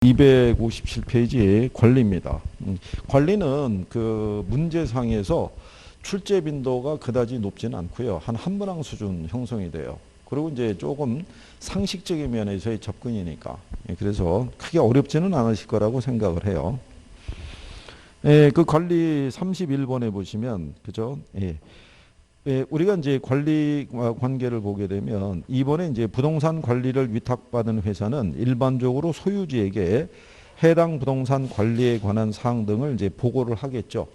257페이지 관리입니다. 관리는 그 문제상에서 출제 빈도가 그다지 높지는 않고요. 한 문항 수준 형성이 돼요. 그리고 이제 조금 상식적인 면에서의 접근이니까. 그래서 크게 어렵지는 않으실 거라고 생각을 해요. 그 관리 31번에 보시면, 그죠? 우리가 이제 관리와 관계를 보게 되면 이번에 이제 부동산 관리를 위탁받은 회사는 일반적으로 소유주에게 해당 부동산 관리에 관한 사항 등을 이제 보고를 하겠죠.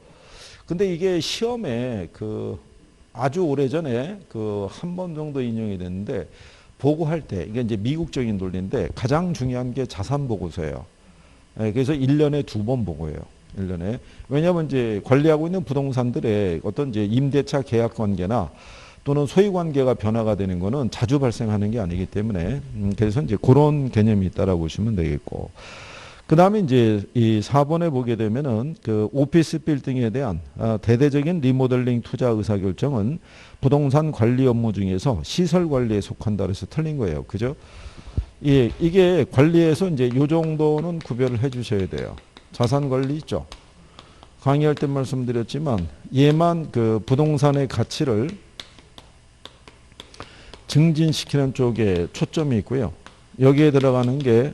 근데 이게 시험에 그 아주 오래전에 그 한 번 정도 인용이 됐는데 보고할 때 이게 이제 미국적인 논리인데 가장 중요한 게 자산 보고서예요. 그래서 1년에 2번 보고해요. 1년에. 왜냐하면 이제 관리하고 있는 부동산들의 어떤 이제 임대차 계약 관계나 또는 소유 관계가 변화가 되는 거는 자주 발생하는 게 아니기 때문에 그래서 이제 그런 개념이 있다라고 보시면 되겠고. 그 다음에 이제 이 4번에 보게 되면은 그 오피스 빌딩에 대한 대대적인 리모델링 투자 의사 결정은 부동산 관리 업무 중에서 시설 관리에 속한다 그래서 틀린 거예요. 그죠? 예, 이게 관리에서 이제 요 정도는 구별을 해 주셔야 돼요. 자산 관리 있죠. 강의할 때 말씀드렸지만 얘만 그 부동산의 가치를 증진시키는 쪽에 초점이 있고요. 여기에 들어가는 게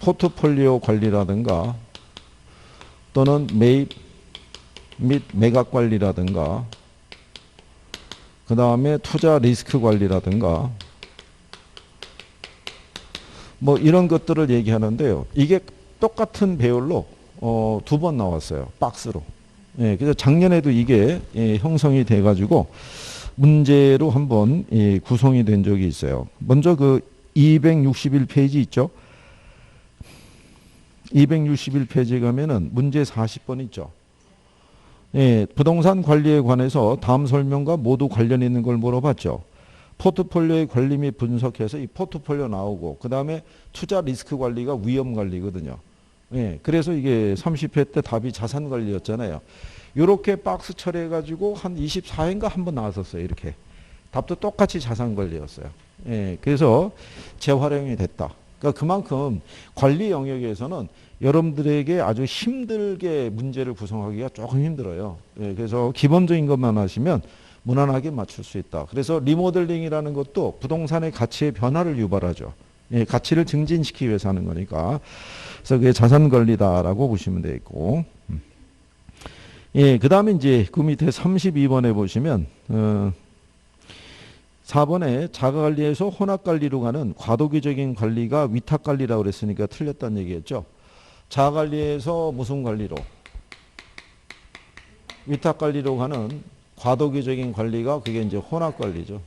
포트폴리오 관리라든가 또는 매입 및 매각 관리라든가 그 다음에 투자 리스크 관리라든가 뭐 이런 것들을 얘기하는데요. 이게 똑같은 배열로 2번 나왔어요. 박스로. 그래서 작년에도 이게 형성이 돼가지고 문제로 한번 구성이 된 적이 있어요. 먼저 그 261페이지 있죠. 261페이지 가면은 문제 40번 있죠. 부동산 관리에 관해서 다음 설명과 모두 관련 있는 걸 물어봤죠. 포트폴리오의 관리 및 분석해서 이 포트폴리오 나오고 그 다음에 투자 리스크 관리가 위험 관리거든요. 그래서 이게 30회 때 답이 자산 관리였잖아요. 이렇게 박스 처리해가지고 한 24회인가 한 번 나왔었어요. 이렇게. 답도 똑같이 자산 관리였어요. 그래서 재활용이 됐다. 그러니까 그만큼 관리 영역에서는 여러분들에게 아주 힘들게 문제를 구성하기가 조금 힘들어요. 그래서 기본적인 것만 하시면 무난하게 맞출 수 있다. 그래서 리모델링이라는 것도 부동산의 가치의 변화를 유발하죠. 가치를 증진시키기 위해서 하는 거니까. 그래서 그게 자산 관리다라고 보시면 되겠고. 그 다음에 이제 그 밑에 32번에 보시면 4번에 자가관리에서 혼합관리로 가는 과도기적인 관리가 위탁관리라고 그랬으니까 틀렸다는 얘기였죠. 자가관리에서 무슨 관리로? 위탁관리로 가는 과도기적인 관리가 그게 이제 혼합관리죠.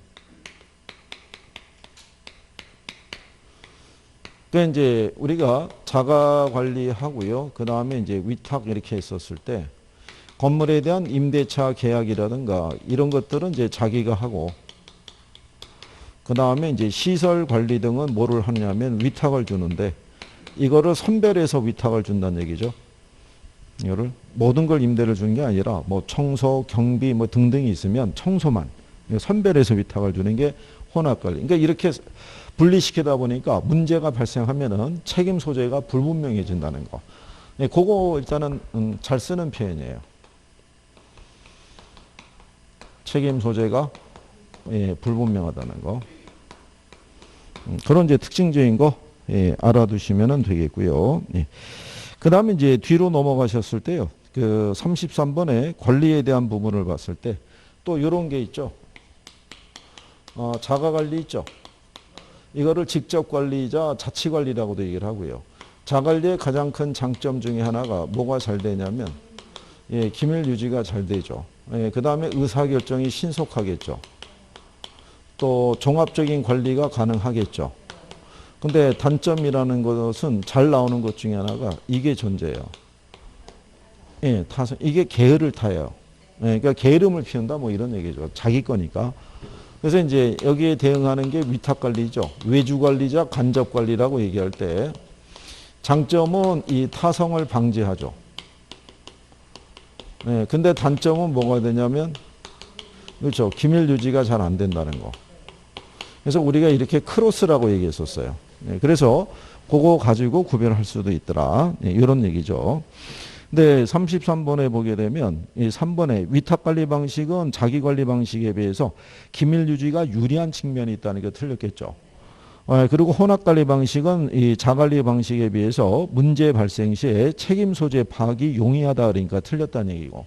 그러니까 이제 우리가 자가관리하고요. 그 다음에 이제 위탁 이렇게 했었을 때 건물에 대한 임대차 계약이라든가 이런 것들은 이제 자기가 하고 그 다음에 이제 시설 관리 등은 뭐를 하냐면 위탁을 주는데 이거를 선별해서 위탁을 준다는 얘기죠. 이거를 모든 걸 임대를 주는 게 아니라 뭐 청소, 경비 뭐 등등이 있으면 청소만 선별해서 위탁을 주는 게 혼합관리. 그러니까 이렇게 분리시키다 보니까 문제가 발생하면은 책임 소재가 불분명해진다는 거. 그거 일단은 잘 쓰는 표현이에요. 책임 소재가 불분명하다는 거. 그런 이제 특징적인 거 알아두시면 되겠고요. 그 다음에 이제 뒤로 넘어가셨을 때요. 그 33번에 관리에 대한 부분을 봤을 때 또 이런 게 있죠. 자가관리 있죠. 이거를 직접관리이자 자치관리라고도 얘기를 하고요. 자가관리의 가장 큰 장점 중에 하나가 뭐가 잘 되냐면 기밀 유지가 잘 되죠. 그 다음에 의사결정이 신속하겠죠. 또 종합적인 관리가 가능하겠죠. 근데 단점이라는 것은 잘 나오는 것 중에 하나가 이게 존재해요. 이게 게으를 타요. 그러니까 게으름을 피운다 뭐 이런 얘기죠. 자기 거니까. 그래서 이제 여기에 대응하는 게 위탁관리죠. 외주관리자 간접관리라고 얘기할 때 장점은 이 타성을 방지하죠. 근데 단점은 뭐가 되냐면 그렇죠. 기밀 유지가 잘 안 된다는 거. 그래서 우리가 이렇게 크로스라고 얘기했었어요. 그래서 그거 가지고 구별할 수도 있더라. 예, 이런 얘기죠. 근데 33번에 보게 되면 이 3번에 위탁관리 방식은 자기관리 방식에 비해서 기밀 유지가 유리한 측면이 있다는 게 틀렸겠죠. 그리고 혼합관리 방식은 이 자관리 방식에 비해서 문제 발생 시에 책임 소재 파악이 용이하다 그러니까 틀렸다는 얘기고.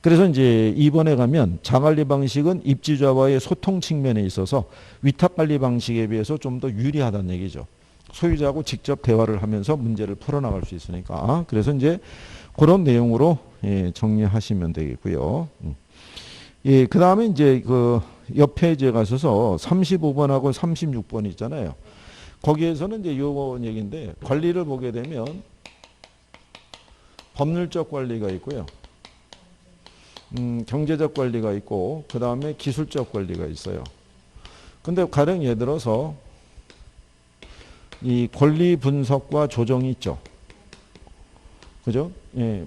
그래서 이제 2번에 가면 자관리 방식은 입주자와의 소통 측면에 있어서 위탁관리 방식에 비해서 좀 더 유리하다는 얘기죠. 소유자하고 직접 대화를 하면서 문제를 풀어나갈 수 있으니까. 그래서 이제 그런 내용으로 정리하시면 되겠고요. 예, 그 다음에 이제 그 옆 페이지에 가셔서 35번하고 36번 있잖아요. 거기에서는 이제 요 얘기인데 관리를 보게 되면 법률적 관리가 있고요. 경제적 관리가 있고 그 다음에 기술적 관리가 있어요. 근데 가령 예를 들어서 이 권리 분석과 조정이 있죠. 그죠? 예.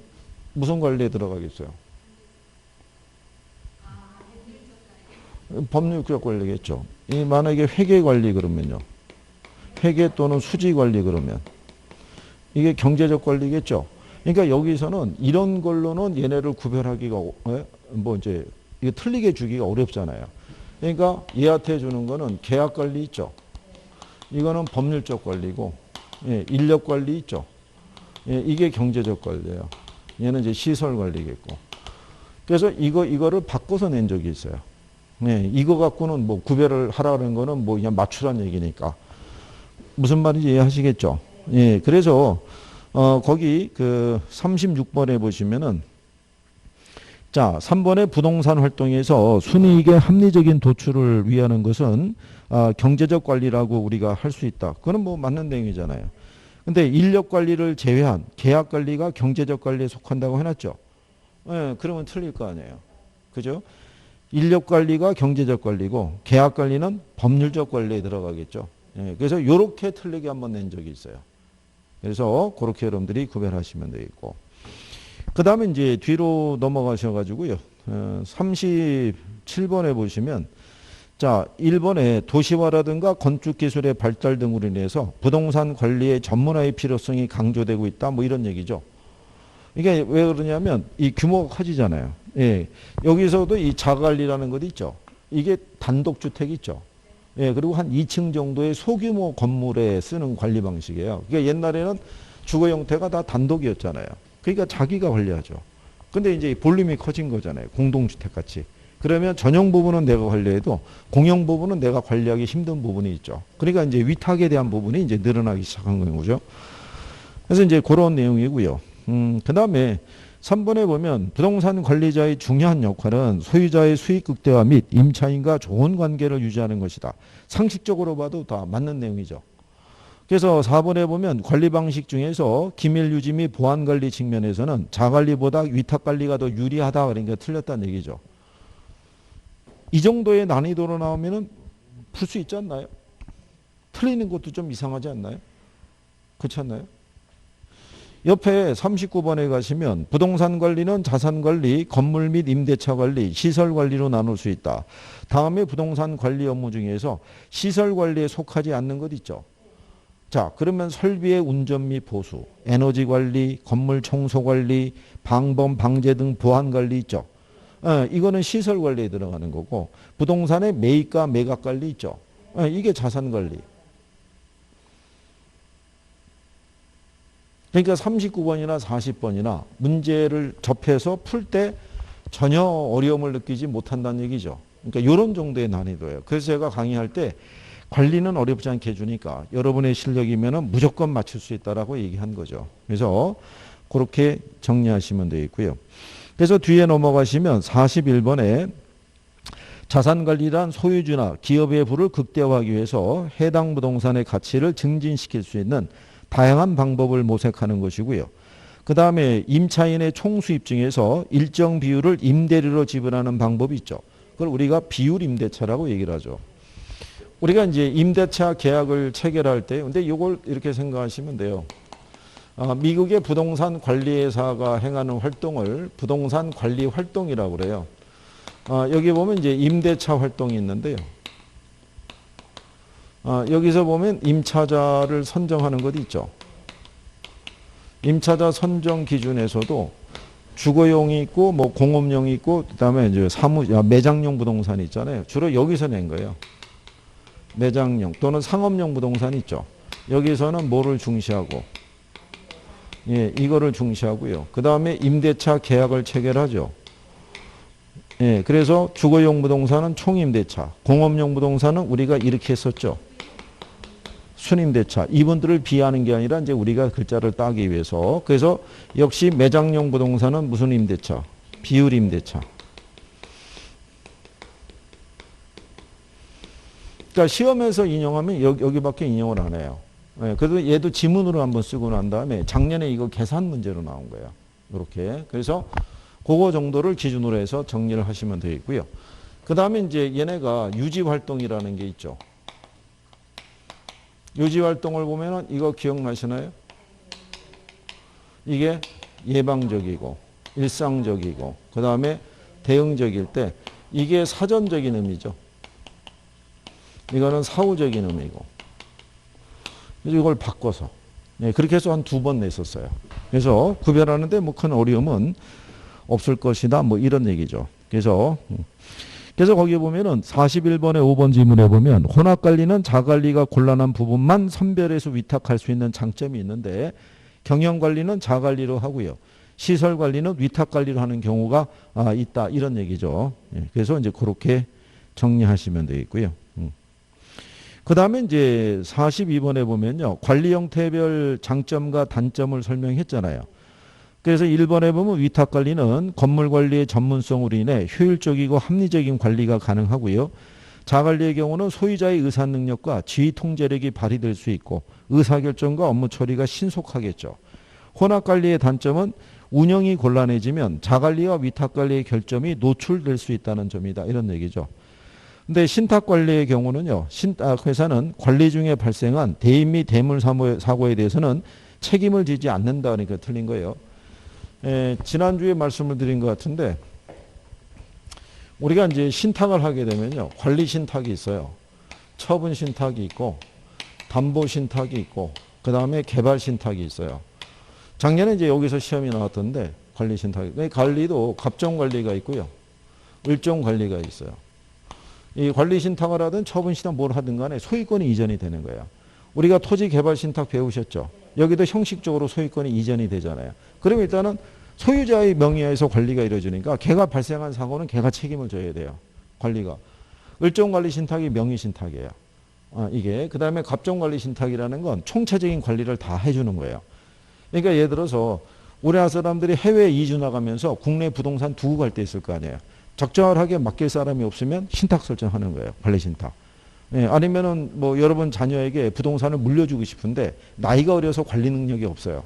무슨 관리에 들어가겠어요? 법률적 관리겠죠. 이 만약에 회계 관리 그러면요. 회계 또는 수지 관리 그러면 이게 경제적 관리겠죠. 그러니까 여기서는 이런 걸로는 얘네를 구별하기가 뭐 이제 이게 틀리게 주기가 어렵잖아요. 그러니까 얘한테 주는 거는 계약 관리 있죠. 이거는 법률적 관리고, 예, 인력 관리 있죠. 예, 이게 경제적 관리예요. 얘는 이제 시설 관리겠고. 그래서 이거를 바꿔서 낸 적이 있어요. 예, 이거 갖고는 뭐 구별을 하라는 거는 뭐 그냥 맞추란 얘기니까. 무슨 말인지 이해하시겠죠? 예, 그래서, 거기 그 36번에 보시면은 자, 3번의 부동산 활동에서 순이익의 합리적인 도출을 위하는 것은 경제적 관리라고 우리가 할 수 있다. 그거는 뭐 맞는 내용이잖아요. 근데 인력 관리를 제외한 계약 관리가 경제적 관리에 속한다고 해놨죠. 예, 그러면 틀릴 거 아니에요. 그죠? 인력 관리가 경제적 관리고 계약 관리는 법률적 관리에 들어가겠죠. 예, 그래서 이렇게 틀리게 한번 낸 적이 있어요. 그래서 그렇게 여러분들이 구별하시면 되겠고. 그 다음에 이제 뒤로 넘어가셔가지고요. 37번에 보시면 자, 1번에 도시화라든가 건축기술의 발달 등으로 인해서 부동산 관리의 전문화의 필요성이 강조되고 있다. 뭐 이런 얘기죠. 이게 왜 그러냐면 이 규모가 커지잖아요. 예. 여기서도 이 자관리라는 것도 있죠. 이게 단독주택 있죠. 예. 그리고 한 2층 정도의 소규모 건물에 쓰는 관리 방식이에요. 그러니까 옛날에는 주거 형태가 다 단독이었잖아요. 그러니까 자기가 관리하죠. 근데 이제 볼륨이 커진 거잖아요. 공동주택 같이. 그러면 전용 부분은 내가 관리해도 공용 부분은 내가 관리하기 힘든 부분이 있죠. 그러니까 이제 위탁에 대한 부분이 이제 늘어나기 시작한 거죠. 그래서 이제 그런 내용이고요. 그 다음에 3번에 보면 부동산 관리자의 중요한 역할은 소유자의 수익 극대화 및 임차인과 좋은 관계를 유지하는 것이다. 상식적으로 봐도 다 맞는 내용이죠. 그래서 4번에 보면 관리 방식 중에서 기밀 유지 및 보안 관리 측면에서는 자관리보다 위탁 관리가 더 유리하다. 그러니까 틀렸다는 얘기죠. 이 정도의 난이도로 나오면은 풀 수 있지 않나요? 틀리는 것도 좀 이상하지 않나요? 그렇지 않나요? 옆에 39번에 가시면 부동산 관리는 자산 관리, 건물 및 임대차 관리, 시설 관리로 나눌 수 있다. 다음에 부동산 관리 업무 중에서 시설 관리에 속하지 않는 것 있죠. 자, 그러면 설비의 운전 및 보수, 에너지 관리, 건물 청소 관리, 방범, 방제 등 보안 관리 있죠. 이거는 시설 관리에 들어가는 거고 부동산의 매입과 매각 관리 있죠. 이게 자산 관리. 그러니까 39번이나 40번이나 문제를 접해서 풀 때 전혀 어려움을 느끼지 못한다는 얘기죠. 그러니까 이런 정도의 난이도예요. 그래서 제가 강의할 때 관리는 어렵지 않게 해주니까 여러분의 실력이면 무조건 맞출 수 있다라고 얘기한 거죠. 그래서 그렇게 정리하시면 되겠고요. 그래서 뒤에 넘어가시면 41번에 자산관리란 소유주나 기업의 부를 극대화하기 위해서 해당 부동산의 가치를 증진시킬 수 있는 다양한 방법을 모색하는 것이고요. 그 다음에 임차인의 총수입 중에서 일정 비율을 임대료로 지불하는 방법이 있죠. 그걸 우리가 비율 임대차라고 얘기를 하죠. 우리가 이제 임대차 계약을 체결할 때, 근데 이걸 이렇게 생각하시면 돼요. 미국의 부동산 관리회사가 행하는 활동을 부동산 관리 활동이라고 그래요. 여기 보면 이제 임대차 활동이 있는데요. 여기서 보면 임차자를 선정하는 것 있죠. 임차자 선정 기준에서도 주거용이 있고 뭐 공업용이 있고 그다음에 이제 매장용 부동산이 있잖아요. 주로 여기서 낸 거예요. 매장용 또는 상업용 부동산이 있죠. 여기서는 뭐를 중시하고 예, 이거를 중시하고요. 그다음에 임대차 계약을 체결하죠. 예, 그래서 주거용 부동산은 총임대차, 공업용 부동산은 우리가 이렇게 했었죠. 순임대차. 이분들을 비하하는 게 아니라 이제 우리가 글자를 따기 위해서. 그래서 역시 매장용 부동산은 무슨 임대차? 비율임대차. 그러니까 시험에서 인용하면 여기밖에 인용을 안 해요. 예, 그래도 얘도 지문으로 한번 쓰고 난 다음에 작년에 이거 계산 문제로 나온 거예요. 이렇게. 그래서 그거 정도를 기준으로 해서 정리를 하시면 되겠고요. 그 다음에 이제 얘네가 유지활동이라는 게 있죠. 유지활동을 보면은 이거 기억나시나요? 이게 예방적이고 일상적이고 그 다음에 대응적일 때 이게 사전적인 의미죠. 이거는 사후적인 의미고 이걸 바꿔서 네, 그렇게 해서 한 2번 냈었어요. 그래서 구별하는데 뭐 큰 어려움은 없을 것이다 뭐 이런 얘기죠. 그래서 거기 보면은 41번에 5번 질문에 보면 혼합관리는 자관리가 곤란한 부분만 선별해서 위탁할 수 있는 장점이 있는데 경영관리는 자관리로 하고요. 시설관리는 위탁관리로 하는 경우가 있다 이런 얘기죠. 그래서 이제 그렇게 정리하시면 되겠고요. 그 다음에 이제 42번에 보면요. 관리 형태별 장점과 단점을 설명했잖아요. 그래서 1번에 보면 위탁관리는 건물관리의 전문성으로 인해 효율적이고 합리적인 관리가 가능하고요. 자관리의 경우는 소유자의 의사능력과 지휘 통제력이 발휘될 수 있고 의사결정과 업무 처리가 신속하겠죠. 혼합관리의 단점은 운영이 곤란해지면 자관리와 위탁관리의 결점이 노출될 수 있다는 점이다. 이런 얘기죠. 근데 신탁관리의 경우는요. 회사는 관리 중에 발생한 대인 및 대물 사고에 대해서는 책임을 지지 않는다. 그러니까 틀린 거예요. 지난주에 말씀을 드린 것 같은데 우리가 이제 신탁을 하게 되면요. 관리 신탁이 있어요. 처분 신탁이 있고 담보 신탁이 있고 그 다음에 개발 신탁이 있어요. 작년에 이제 여기서 시험이 나왔던데 관리 신탁. 관리도 갑종 관리가 있고요. 을종 관리가 있어요. 이 관리 신탁을 하든 처분 신탁 뭘 하든 간에 소유권이 이전이 되는 거예요. 우리가 토지 개발 신탁 배우셨죠? 여기도 형식적으로 소유권이 이전이 되잖아요. 그럼 일단은 소유자의 명의하에서 관리가 이루어지니까 걔가 발생한 사고는 걔가 책임을 져야 돼요. 관리가. 을종관리 신탁이 명의신탁이에요. 이게. 그 다음에 갑종관리 신탁이라는 건 총체적인 관리를 다 해주는 거예요. 그러니까 예를 들어서 우리나라 사람들이 해외에 이주 나가면서 국내 부동산 두고 갈 때 있을 거 아니에요. 적절하게 맡길 사람이 없으면 신탁 설정하는 거예요. 관리 신탁. 예, 아니면은 뭐 여러분 자녀에게 부동산을 물려주고 싶은데 나이가 어려서 관리 능력이 없어요.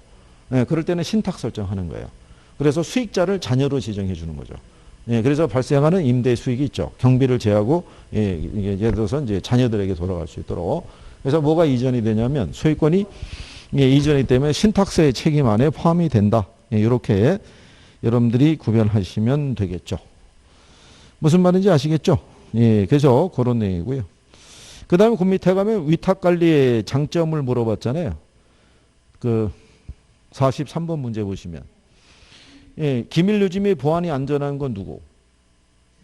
예, 그럴 때는 신탁 설정하는 거예요. 그래서 수익자를 자녀로 지정해 주는 거죠. 예, 그래서 발생하는 임대 수익이 있죠. 경비를 제하고 예를 들어서 이제 자녀들에게 돌아갈 수 있도록. 그래서 뭐가 이전이 되냐면 소유권이 이전이 되면 신탁세의 책임 안에 포함이 된다. 이렇게 여러분들이 구별하시면 되겠죠. 무슨 말인지 아시겠죠? 예, 그래서 그런 내용이고요. 그 다음에 그 밑에 가면 위탁관리의 장점을 물어봤잖아요. 그 43번 문제 보시면. 예, 기밀유지 및 보안이 안전한 건 누구?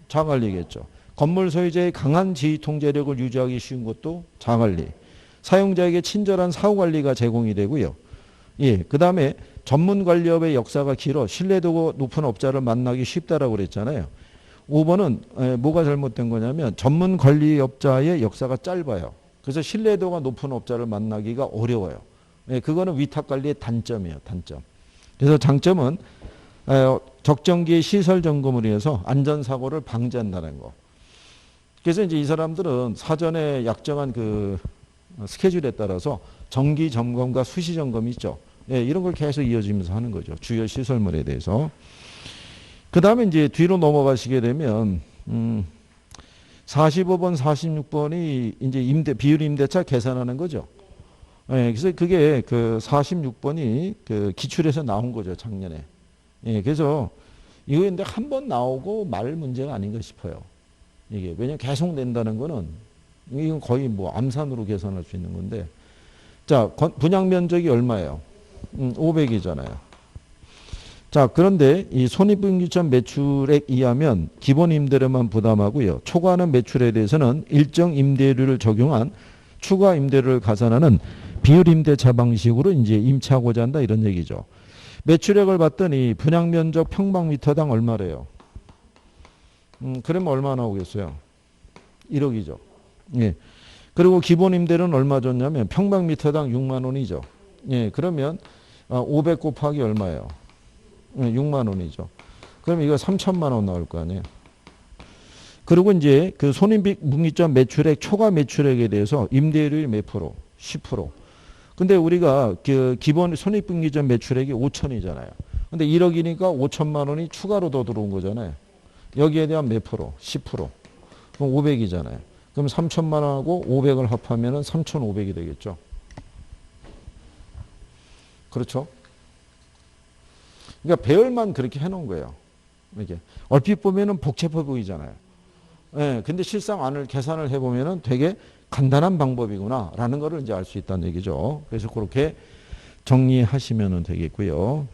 자관리겠죠. 건물 소유자의 강한 지휘 통제력을 유지하기 쉬운 것도 자관리. 사용자에게 친절한 사후관리가 제공이 되고요. 예, 그 다음에 전문관리업의 역사가 길어 신뢰도가 높은 업자를 만나기 쉽다라고 그랬잖아요. 5번은 뭐가 잘못된 거냐면 전문관리업자의 역사가 짧아요. 그래서 신뢰도가 높은 업자를 만나기가 어려워요. 예, 그거는 위탁관리의 단점이에요. 단점. 그래서 장점은 적정기의 시설 점검을 위해서 안전사고를 방지한다는 거. 그래서 이제 이 사람들은 사전에 약정한 그 스케줄에 따라서 정기 점검과 수시 점검이 있죠. 예, 이런 걸 계속 이어지면서 하는 거죠. 주요 시설물에 대해서. 그 다음에 이제 뒤로 넘어가시게 되면 45번, 46번이 이제 비율 임대차 계산하는 거죠. 예, 그래서 그게 그 46번이 그 기출에서 나온 거죠, 작년에. 예, 그래서 이거 근데 한 번 나오고 말 문제가 아닌가 싶어요. 이게 왜냐면 계속 낸다는 거는 이건 거의 뭐 암산으로 계산할 수 있는 건데. 자, 분양 면적이 얼마예요? 500이잖아요. 자, 그런데 이 손익분기점 매출액 이하면 기본 임대료만 부담하고요. 초과하는 매출에 대해서는 일정 임대료를 적용한 추가 임대료를 가산하는 비율 임대차 방식으로 이제 임차하고자 한다 이런 얘기죠. 매출액을 봤더니 분양 면적 평방미터당 얼마래요? 그러면 얼마 나오겠어요? 1억이죠. 예. 그리고 기본 임대료는 얼마 줬냐면 평방미터당 6만 원이죠. 예. 그러면 500 곱하기 얼마예요? 6만 원이죠. 그럼 이거 3천만 원 나올 거 아니에요. 그리고 이제 그 손익분기점 매출액 초과 매출액에 대해서 임대료율이 몇 프로? 10%. 근데 우리가 그 기본 손익분기점 매출액이 5천이잖아요. 근데 1억이니까 5천만 원이 추가로 더 들어온 거잖아요. 여기에 대한 몇 프로? 10%. 그럼 500이잖아요. 그럼 3천만 원하고 500을 합하면은 3,500이 되겠죠. 그렇죠? 그러니까 배열만 그렇게 해놓은 거예요. 이게 얼핏 보면은 복잡해 보이잖아요. 예, 근데 실상 안을 계산을 해보면은 되게 간단한 방법이구나라는 것을 이제 알 수 있다는 얘기죠. 그래서 그렇게 정리하시면 되겠고요.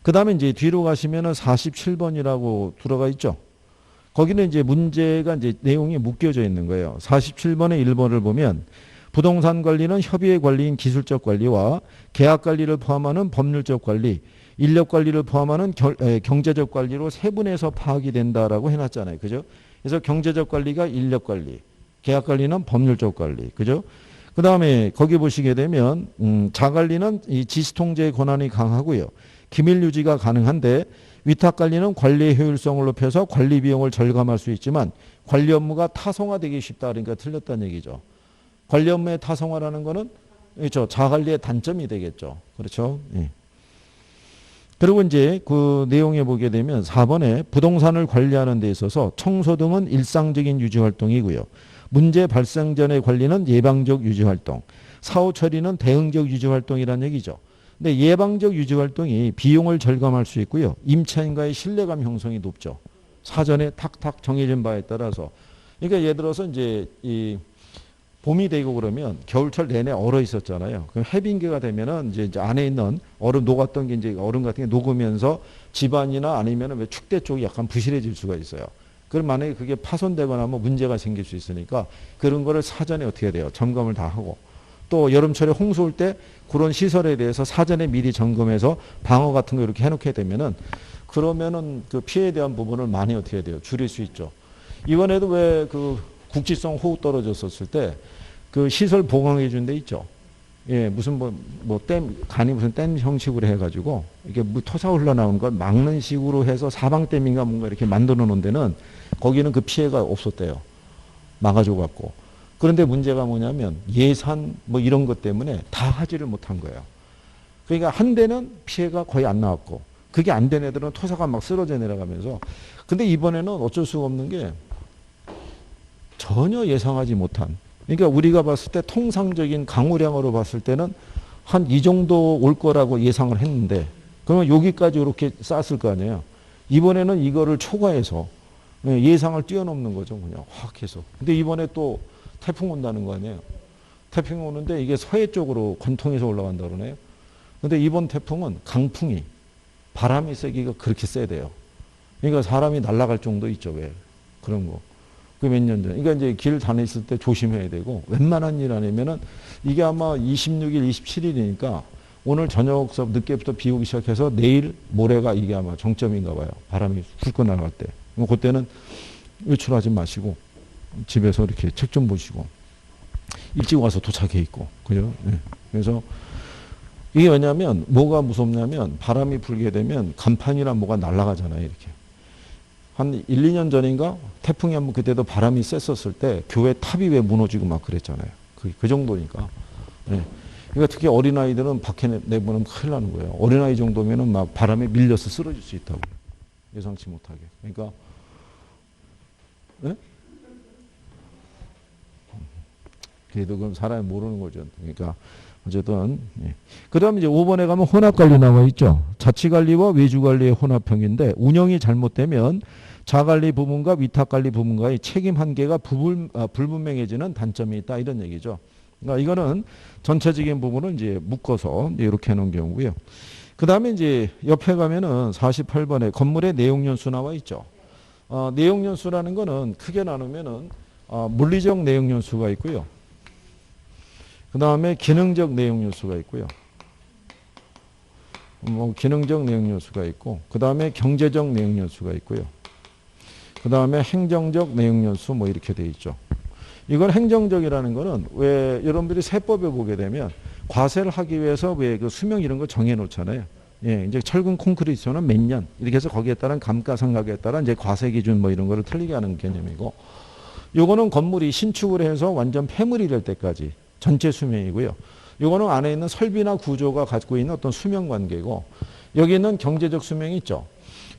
그 다음에 이제 뒤로 가시면은 47번이라고 들어가 있죠. 거기는 이제 문제가 이제 내용이 묶여져 있는 거예요. 47번의 1번을 보면 부동산 관리는 협의의 관리인 기술적 관리와 계약 관리를 포함하는 법률적 관리, 인력 관리를 포함하는 경제적 관리로 세 분에서 파악이 된다라고 해놨잖아요. 그죠? 그래서 경제적 관리가 인력 관리, 계약 관리는 법률적 관리. 그죠? 그 다음에 거기 보시게 되면, 자관리는 이 지시통제의 권한이 강하고요. 기밀 유지가 가능한데, 위탁 관리는 관리의 효율성을 높여서 관리 비용을 절감할 수 있지만, 관리 업무가 타성화되기 쉽다. 그러니까 틀렸다는 얘기죠. 관리 업무의 타성화라는 거는, 그렇죠. 자관리의 단점이 되겠죠. 그렇죠. 예. 그리고 이제 그 내용에 보게 되면 4번에 부동산을 관리하는 데 있어서 청소 등은 일상적인 유지 활동이고요. 문제 발생 전의 관리는 예방적 유지 활동, 사후 처리는 대응적 유지 활동이라는 얘기죠. 근데 예방적 유지 활동이 비용을 절감할 수 있고요. 임차인과의 신뢰감 형성이 높죠. 사전에 탁탁 정해진 바에 따라서. 그러니까 예를 들어서 이제 이 봄이 되고 그러면 겨울철 내내 얼어 있었잖아요. 그럼 해빙계가 되면은 이제 안에 있는 얼음 녹았던 게 이제 얼음 같은 게 녹으면서 집안이나 아니면은 왜 축대 쪽이 약간 부실해질 수가 있어요. 그럼 만약에 그게 파손되거나 뭐 문제가 생길 수 있으니까 그런 거를 사전에 어떻게 해야 돼요? 점검을 다 하고. 또 여름철에 홍수 올 때 그런 시설에 대해서 사전에 미리 점검해서 방어 같은 거 이렇게 해놓게 되면은 그러면은 그 피해에 대한 부분을 많이 어떻게 해야 돼요? 줄일 수 있죠. 이번에도 왜 그 국지성 호우 떨어졌었을 때 그 시설 보강해 준 데 있죠. 예, 무슨 댐, 간이 무슨 댐 형식으로 해가지고 이게 토사 흘러나오는 걸 막는 식으로 해서 사방댐인가 뭔가 이렇게 만들어 놓은 데는 거기는 그 피해가 없었대요. 막아줘 갖고. 그런데 문제가 뭐냐면 예산 뭐 이런 것 때문에 다 하지를 못한 거예요. 그러니까 한 대는 피해가 거의 안 나왔고 그게 안 된 애들은 토사가 막 쓰러져 내려가면서 근데 이번에는 어쩔 수가 없는 게 전혀 예상하지 못한 그러니까 우리가 봤을 때 통상적인 강우량으로 봤을 때는 한 이 정도 올 거라고 예상을 했는데 그러면 여기까지 이렇게 쌌을 거 아니에요. 이번에는 이거를 초과해서 예상을 뛰어넘는 거죠. 그냥 확 해서. 근데 이번에 또 태풍 온다는 거 아니에요. 태풍이 오는데 이게 서해 쪽으로 관통해서 올라간다 그러네요. 근데 이번 태풍은 강풍이 바람이 세기가 그렇게 세대요. 그러니까 사람이 날아갈 정도 있죠. 왜? 그런 거. 그 몇 년 전. 그러니까 이제 길 다녔을 때 조심해야 되고, 웬만한 일 아니면은 이게 아마 26일, 27일이니까 오늘 저녁서 늦게부터 비 오기 시작해서 내일 모레가 이게 아마 정점인가 봐요. 바람이 훌쩍 날아갈 때. 그때는 외출하지 마시고, 집에서 이렇게 책 좀 보시고, 일찍 와서 도착해 있고, 그죠? 네. 그래서 이게 왜냐면 뭐가 무섭냐면 바람이 불게 되면 간판이나 뭐가 날아가잖아요. 이렇게. 한 1, 2년 전인가 태풍이 한번 그때도 바람이 셌었을 때 교회 탑이 왜 무너지고 막 그랬잖아요. 그 정도니까. 네. 그러니까 특히 어린아이들은 밖에 내보내면 큰일 나는 거예요. 어린아이 정도면은 막 바람에 밀려서 쓰러질 수 있다고. 예상치 못하게. 그러니까, 네? 그래도 그럼 사람이 모르는 거죠. 그러니까, 어쨌든. 예. 그 다음에 이제 5번에 가면 혼합관리 나와 있죠. 자치관리와 외주관리의 혼합형인데, 운영이 잘못되면 자관리 부문과 위탁관리 부문과의 책임 한계가 불분명해지는 단점이 있다 이런 얘기죠. 그러니까 이거는 전체적인 부분을 이제 묶어서 이렇게 해놓은 경우고요. 그 다음에 이제 옆에 가면은 48번에 건물의 내용연수 나와 있죠. 내용연수라는 거는 크게 나누면은 물리적 내용연수가 있고요. 그 다음에 기능적 내용연수가 있고요. 기능적 내용연수가 있고, 그 다음에 경제적 내용연수가 있고요. 그 다음에 행정적 내용연수 이렇게 돼 있죠. 이걸 행정적이라는 거는 왜 여러분들이 세법에 보게 되면 과세를 하기 위해서 왜 그 수명 이런 거 정해 놓잖아요. 예, 이제 철근 콘크리트는 몇 년 이렇게 해서 거기에 따른 감가상각에 따라 이제 과세 기준 이런 거를 틀리게 하는 개념이고, 요거는 건물이 신축을 해서 완전 폐물이 될 때까지 전체 수명이고요. 요거는 안에 있는 설비나 구조가 갖고 있는 어떤 수명 관계고, 여기 있는 경제적 수명이 있죠.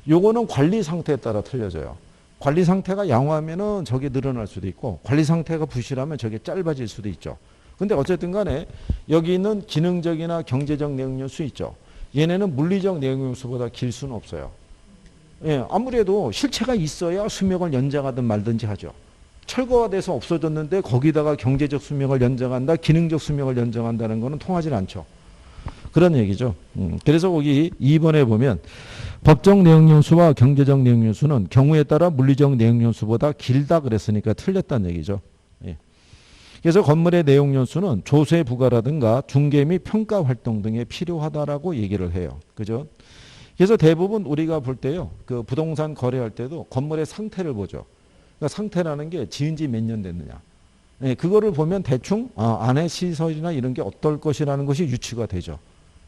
요거는 관리 상태에 따라 틀려져요. 관리 상태가 양호하면은 저게 늘어날 수도 있고, 관리 상태가 부실하면 저게 짧아질 수도 있죠. 근데 어쨌든 간에 여기 있는 기능적이나 경제적 내용요수 있죠. 얘네는 물리적 내용요수보다 길 수는 없어요. 예, 아무래도 실체가 있어야 수명을 연장하든 말든지 하죠. 철거가 돼서 없어졌는데 거기다가 경제적 수명을 연장한다, 기능적 수명을 연장한다는 거는 통하지 않죠. 그런 얘기죠. 그래서 거기 2번에 보면 법적 내용연수와 경제적 내용연수는 경우에 따라 물리적 내용연수보다 길다 그랬으니까 틀렸다는 얘기죠. 예. 그래서 건물의 내용연수는 조세 부과라든가 중개 및 평가 활동 등에 필요하다라고 얘기를 해요. 그죠? 그래서 대부분 우리가 볼 때요, 그 부동산 거래할 때도 건물의 상태를 보죠. 그러니까 상태라는 게 지은 지 몇 년 됐느냐. 예, 그거를 보면 대충 안에 시설이나 이런 게 어떨 것이라는 것이 유추가 되죠.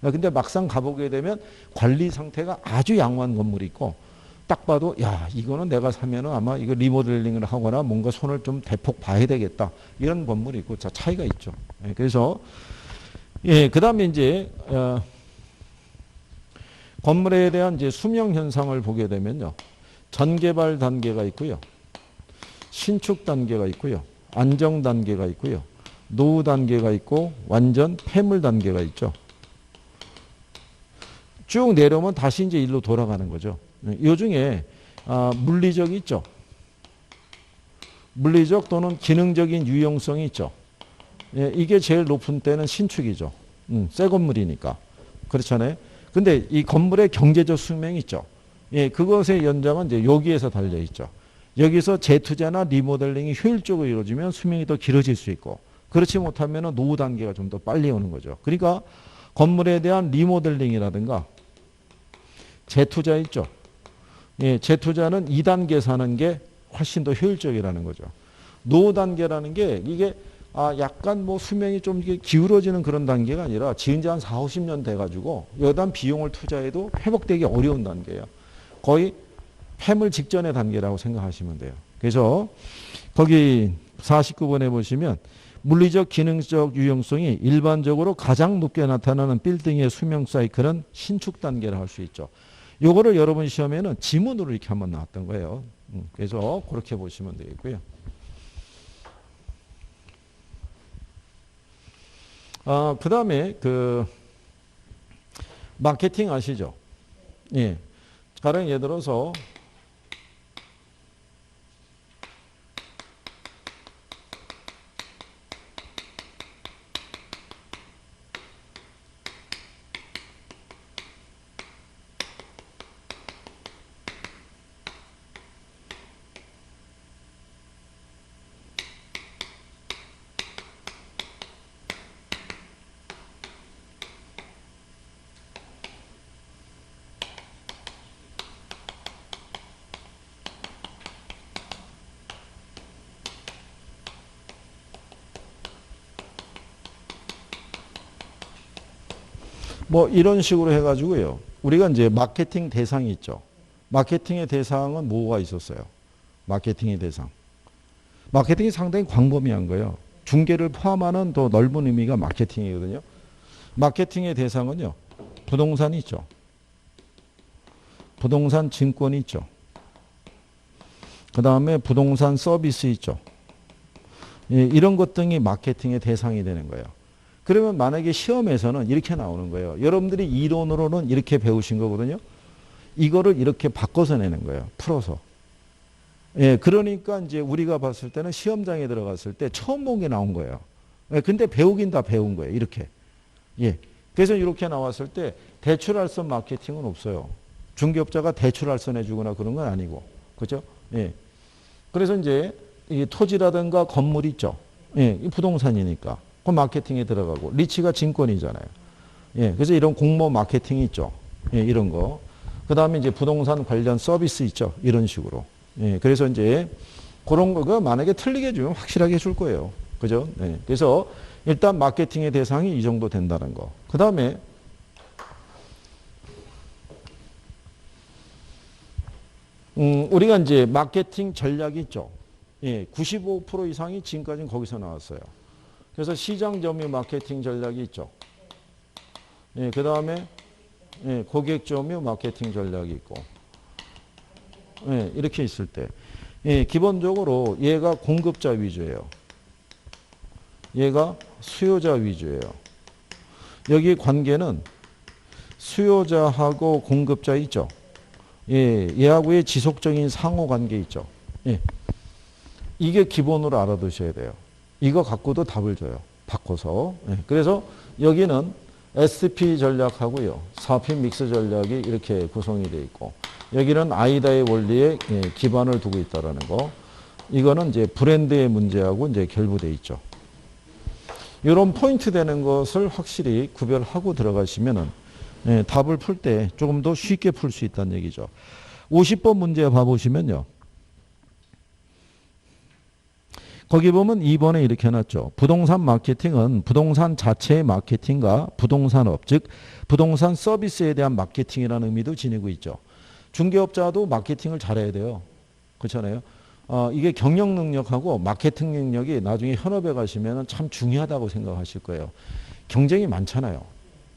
근데 막상 가보게 되면 관리 상태가 아주 양호한 건물이 있고, 딱 봐도 야, 이거는 내가 사면은 아마 이거 리모델링을 하거나 뭔가 손을 좀 대폭 봐야 되겠다, 이런 건물이 있고, 자, 차이가 있죠. 예, 그래서 그 다음에 이제 건물에 대한 이제 수명 현상을 보게 되면요, 전개발 단계가 있고요, 신축 단계가 있고요, 안정 단계가 있고요, 노후 단계가 있고, 완전 폐물 단계가 있죠. 쭉 내려오면 다시 이제 일로 돌아가는 거죠. 이 중에 물리적이 있죠. 물리적 또는 기능적인 유용성이 있죠. 예, 이게 제일 높은 때는 신축이죠. 새 건물이니까. 그렇잖아요. 근데 이 건물의 경제적 수명이 있죠. 예, 그것의 연장은 이제 여기에서 달려 있죠. 여기서 재투자나 리모델링이 효율적으로 이루어지면 수명이 더 길어질 수 있고, 그렇지 못하면 노후 단계가 좀 더 빨리 오는 거죠. 그러니까 건물에 대한 리모델링이라든가 재투자 있죠. 예, 재투자는 2단계 사는 게 훨씬 더 효율적이라는 거죠. 노후 단계라는 게 이게 약간 수명이 좀 이게 기울어지는 그런 단계가 아니라 지은 지 한 4, 50년 돼가지고 여기다 비용을 투자해도 회복되기 어려운 단계예요. 거의 폐물 직전의 단계라고 생각하시면 돼요. 그래서 거기 49번에 보시면 물리적 기능적 유용성이 일반적으로 가장 높게 나타나는 빌딩의 수명 사이클은 신축 단계를 할 수 있죠. 요거를 여러분 시험에는 지문으로 이렇게 한번 나왔던 거예요. 그래서 그렇게 보시면 되겠고요. 그 다음에 그 마케팅 아시죠? 예. 가령 예를 들어서 이런 식으로 해가지고요, 우리가 이제 마케팅 대상이 있죠. 마케팅의 대상은 뭐가 있었어요? 마케팅의 대상. 마케팅이 상당히 광범위한 거예요. 중개를 포함하는 더 넓은 의미가 마케팅이거든요. 마케팅의 대상은요, 부동산이 있죠. 부동산 증권이 있죠. 그 다음에 부동산 서비스 있죠. 예, 이런 것 등이 마케팅의 대상이 되는 거예요. 그러면 만약에 시험에서는 이렇게 나오는 거예요. 여러분들이 이론으로는 이렇게 배우신 거거든요. 이거를 이렇게 바꿔서 내는 거예요. 풀어서. 예, 그러니까 이제 우리가 봤을 때는 시험장에 들어갔을 때 처음 본 게 나온 거예요. 예, 근데 배우긴 다 배운 거예요. 이렇게. 예. 그래서 이렇게 나왔을 때 대출할선 마케팅은 없어요. 중개업자가 대출할선 해주거나 그런 건 아니고. 그죠? 예. 그래서 이제 이 토지라든가 건물 있죠. 예, 이 부동산이니까. 그 마케팅에 들어가고. 리치가 증권이잖아요. 예, 그래서 이런 공모 마케팅이 있죠. 예, 이런 거. 그 다음에 이제 부동산 관련 서비스 있죠. 이런 식으로. 예, 그래서 이제 그런 거가 만약에 틀리게 해주면 확실하게 해줄 거예요. 그죠? 네. 그래서 일단 마케팅의 대상이 이 정도 된다는 거. 그 다음에 우리가 이제 마케팅 전략이 있죠. 예, 95% 이상이 지금까지는 거기서 나왔어요. 그래서 시장 점유 마케팅 전략이 있죠. 예, 그 다음에 예, 고객 점유 마케팅 전략이 있고. 예, 이렇게 있을 때. 예, 기본적으로 얘가 공급자 위주예요. 얘가 수요자 위주예요. 여기 관계는 수요자하고 공급자 있죠. 예, 얘하고의 지속적인 상호 관계 있죠. 예. 이게 기본으로 알아두셔야 돼요. 이거 갖고도 답을 줘요. 바꿔서. 예. 그래서 여기는 SP 전략하고요. 4P 믹스 전략이 이렇게 구성이 되어 있고, 여기는 아이다의 원리에 기반을 두고 있다는 거. 이거는 이제 브랜드의 문제하고 이제 결부되어 있죠. 이런 포인트 되는 것을 확실히 구별하고 들어가시면은 답을 풀 때 조금 더 쉽게 풀 수 있다는 얘기죠. 50번 문제 봐보시면요. 거기 보면 2번에 이렇게 해놨죠. 부동산 마케팅은 부동산 자체의 마케팅과 부동산업, 즉 부동산 서비스에 대한 마케팅이라는 의미도 지니고 있죠. 중개업자도 마케팅을 잘해야 돼요. 그렇잖아요. 이게 경영 능력하고 마케팅 능력이 나중에 현업에 가시면 참 중요하다고 생각하실 거예요. 경쟁이 많잖아요.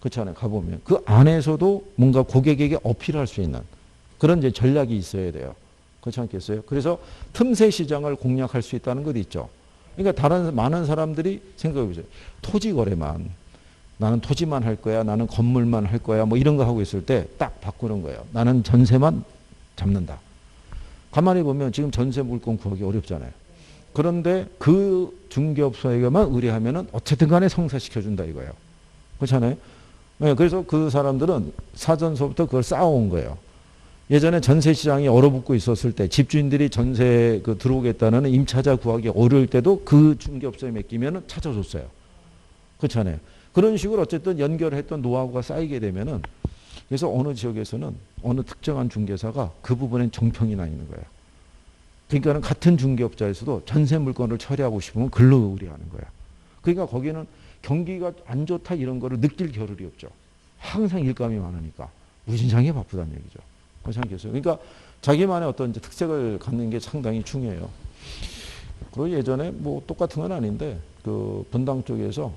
그렇잖아요. 가보면. 그 안에서도 뭔가 고객에게 어필할 수 있는 그런 이제 전략이 있어야 돼요. 그렇지 않겠어요? 그래서 틈새 시장을 공략할 수 있다는 것 있죠. 그러니까 다른 많은 사람들이 생각해 보세요. 토지 거래만, 나는 토지만 할 거야, 나는 건물만 할 거야, 뭐 이런 거 하고 있을 때 딱 바꾸는 거예요. 나는 전세만 잡는다. 가만히 보면 지금 전세 물건 구하기 어렵잖아요. 그런데 그 중개업소에게만 의뢰하면은 어쨌든 간에 성사시켜준다 이거예요. 그렇잖아요? 네, 그래서 그 사람들은 사전서부터 그걸 쌓아온 거예요. 예전에 전세 시장이 얼어붙고 있었을 때 집주인들이 전세 들어오겠다는 임차자 구하기 어려울 때도 그 중개업소에 맡기면 찾아줬어요. 그렇잖아요. 그런 식으로 어쨌든 연결했던 노하우가 쌓이게 되면은 그래서 어느 지역에서는 어느 특정한 중개사가 그 부분엔 정평이 나 있는 거예요. 그러니까는 같은 중개업자에서도 전세 물건을 처리하고 싶으면 글로 의뢰하는 거예요. 그러니까 거기는 경기가 안 좋다 이런 거를 느낄 겨를이 없죠. 항상 일감이 많으니까 무진장에 바쁘다는 얘기죠. 그렇지 않겠어요? 그러니까 자기만의 어떤 이제 특색을 갖는 게 상당히 중요해요. 그리고 예전에 뭐 똑같은 건 아닌데 그 분당 쪽에서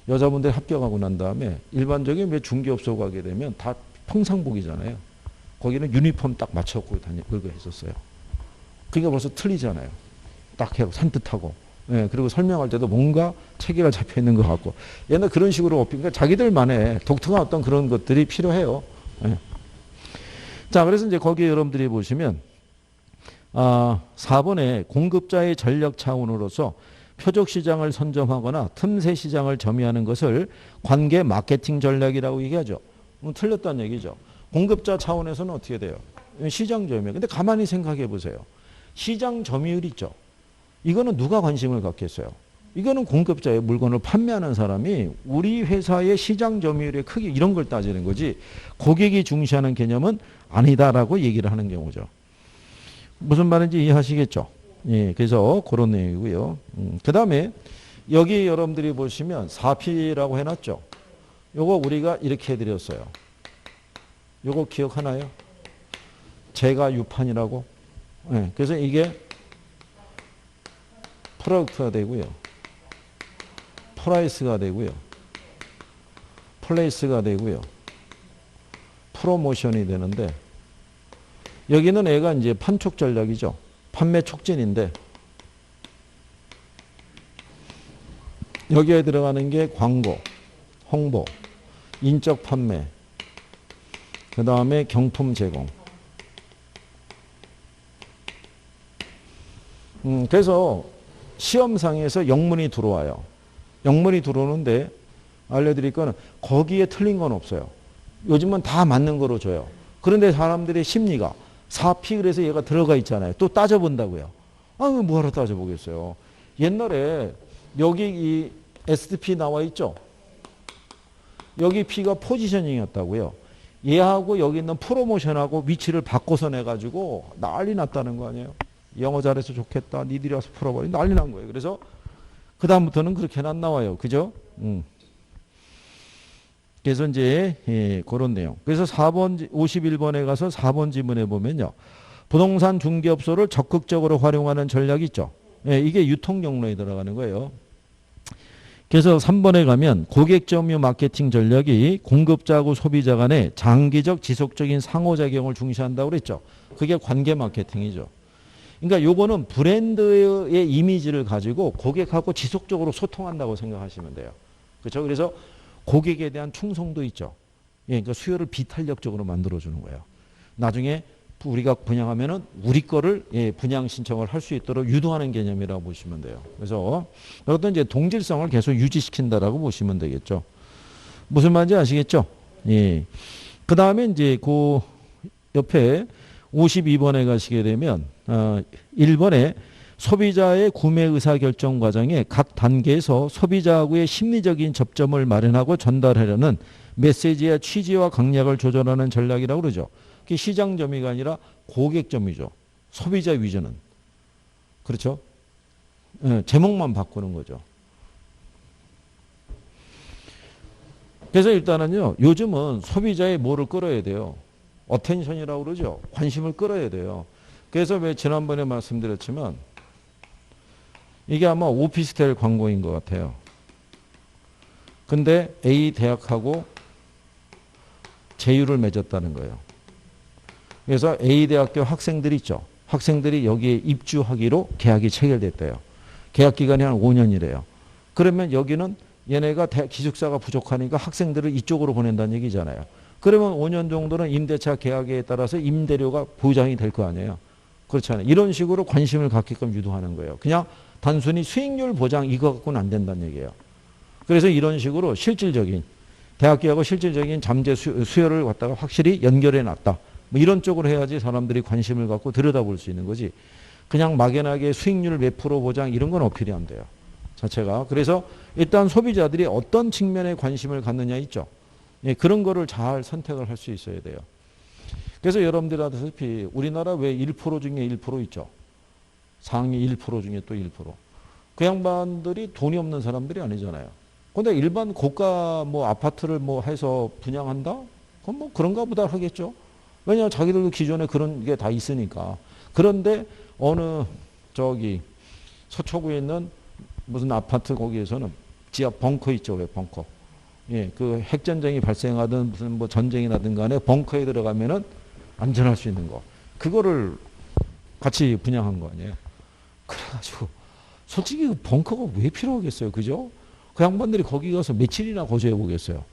여자분들이 합격하고 난 다음에 일반적인 왜 중개업소 가게 되면 다 평상복이잖아요. 거기는 유니폼 딱 맞춰고 그거 했었어요. 그러니까 벌써 틀리잖아요. 딱 해고 산뜻하고. 예, 그리고 설명할 때도 뭔가 체계가 잡혀 있는 것 같고. 옛날 그런 식으로 그러니까 자기들만의 독특한 어떤 그런 것들이 필요해요. 예. 자, 그래서 이제 거기에 여러분들이 보시면 4번에 공급자의 전략 차원으로서 표적 시장을 선점하거나 틈새 시장을 점유하는 것을 관계 마케팅 전략이라고 얘기하죠. 틀렸다는 얘기죠. 공급자 차원에서는 어떻게 돼요? 시장 점유. 근데 가만히 생각해 보세요. 시장 점유율 있죠. 이거는 누가 관심을 갖겠어요? 이거는 공급자의 물건을 판매하는 사람이 우리 회사의 시장 점유율의 크기 이런 걸 따지는 거지 고객이 중시하는 개념은 아니다라고 얘기를 하는 경우죠. 무슨 말인지 이해하시겠죠? 예, 그래서 그런 내용이고요. 그 다음에 여기 여러분들이 보시면 4P라고 해놨죠. 요거 우리가 이렇게 해드렸어요. 요거 기억하나요? 제가 유판이라고. 예, 그래서 이게 프로덕트가 되고요. 프라이스가 되고요. 플레이스가 되고요. 프로모션이 되는데 여기는 애가 이제 판촉 전략이죠. 판매 촉진인데 여기에 들어가는 게 광고, 홍보, 인적 판매, 그 다음에 경품 제공. 그래서 시험상에서 영문이 들어와요. 영문이 들어오는데 알려드릴 거는 거기에 틀린 건 없어요. 요즘은 다 맞는 거로 줘요. 그런데 사람들의 심리가 4P 그래서 얘가 들어가 있잖아요. 또 따져본다고요. 아, 뭐하러 따져보겠어요. 옛날에 여기 이 SDP 나와 있죠. 여기 P가 포지셔닝이었다고요. 얘하고 여기 있는 프로모션하고 위치를 바꿔서 내가지고 난리 났다는 거 아니에요. 영어 잘해서 좋겠다. 니들이 와서 풀어버리 난리 난 거예요. 그래서 그 다음부터는 그렇게는 안 나와요. 그죠? 그래서 이제 그런 내용. 그래서 4번 51번에 가서 4번 지문에 보면요. 부동산 중개업소를 적극적으로 활용하는 전략이 있죠. 이게 유통 경로에 들어가는 거예요. 그래서 3번에 가면 고객 점유 마케팅 전략이 공급자하고 소비자 간의 장기적 지속적인 상호작용을 중시한다고 그랬죠. 그게 관계 마케팅이죠. 그러니까 요거는 브랜드의 이미지를 가지고 고객하고 지속적으로 소통한다고 생각하시면 돼요. 그렇죠? 그래서 고객에 대한 충성도 있죠. 그러니까 수요를 비탄력적으로 만들어주는 거예요. 나중에 우리가 분양하면은 우리 거를 분양 신청을 할 수 있도록 유도하는 개념이라고 보시면 돼요. 그래서 이것도 이제 동질성을 계속 유지시킨다라고 보시면 되겠죠. 무슨 말인지 아시겠죠? 예. 그 다음에 이제 그 옆에 52번에 가시게 되면 1번에 소비자의 구매 의사결정 과정에 각 단계에서 소비자하고의 심리적인 접점을 마련하고 전달하려는 메시지의 취지와 강약을 조절하는 전략이라고 그러죠. 그게 시장 점유가 아니라 고객 점유죠. 소비자 위주는. 그렇죠? 제목만 바꾸는 거죠. 그래서 일단은요, 요즘은 소비자의 뭐를 끌어야 돼요? 어텐션이라고 그러죠. 관심을 끌어야 돼요. 그래서 왜 지난번에 말씀드렸지만 이게 아마 오피스텔 광고인 것 같아요. 근데 A 대학하고 제휴를 맺었다는 거예요. 그래서 A대학교 학생들이 있죠. 학생들이 여기에 입주하기로 계약이 체결됐대요. 계약 기간이 한 5년이래요. 그러면 여기는 얘네가 기숙사가 부족하니까 학생들을 이쪽으로 보낸다는 얘기잖아요. 그러면 5년 정도는 임대차 계약에 따라서 임대료가 보장이 될 거 아니에요. 그렇잖아요. 이런 식으로 관심을 갖게끔 유도하는 거예요. 그냥 단순히 수익률 보장 이거 갖고는 안 된다는 얘기예요. 그래서 이런 식으로 실질적인 대학교하고 실질적인 잠재 수요를 갖다가 확실히 연결해 놨다. 뭐 이런 쪽으로 해야지 사람들이 관심을 갖고 들여다볼 수 있는 거지. 그냥 막연하게 수익률 몇 프로 보장 이런 건 어필이 안 돼요. 자체가. 그래서 일단 소비자들이 어떤 측면에 관심을 갖느냐 있죠. 예, 그런 거를 잘 선택을 할 수 있어야 돼요. 그래서 여러분들 아시다시피 우리나라 왜 1% 중에 1% 있죠. 상위 1% 중에 또 1%. 그 양반들이 돈이 없는 사람들이 아니잖아요. 근데 일반 고가 뭐 아파트를 뭐 해서 분양한다? 그건 뭐 그런가 보다 하겠죠. 왜냐하면 자기들도 기존에 그런 게 다 있으니까. 그런데 어느 저기 서초구에 있는 무슨 아파트 거기에서는 지하 벙커 있죠. 왜 벙커. 예, 그 핵전쟁이 발생하든 무슨 뭐 전쟁이라든 간에 벙커에 들어가면은 안전할 수 있는 거. 그거를 같이 분양한 거 아니에요. 그래가지고 솔직히 그 벙커가 왜 필요하겠어요. 그죠? 그 양반들이 거기 가서 며칠이나 거주해 보겠어요.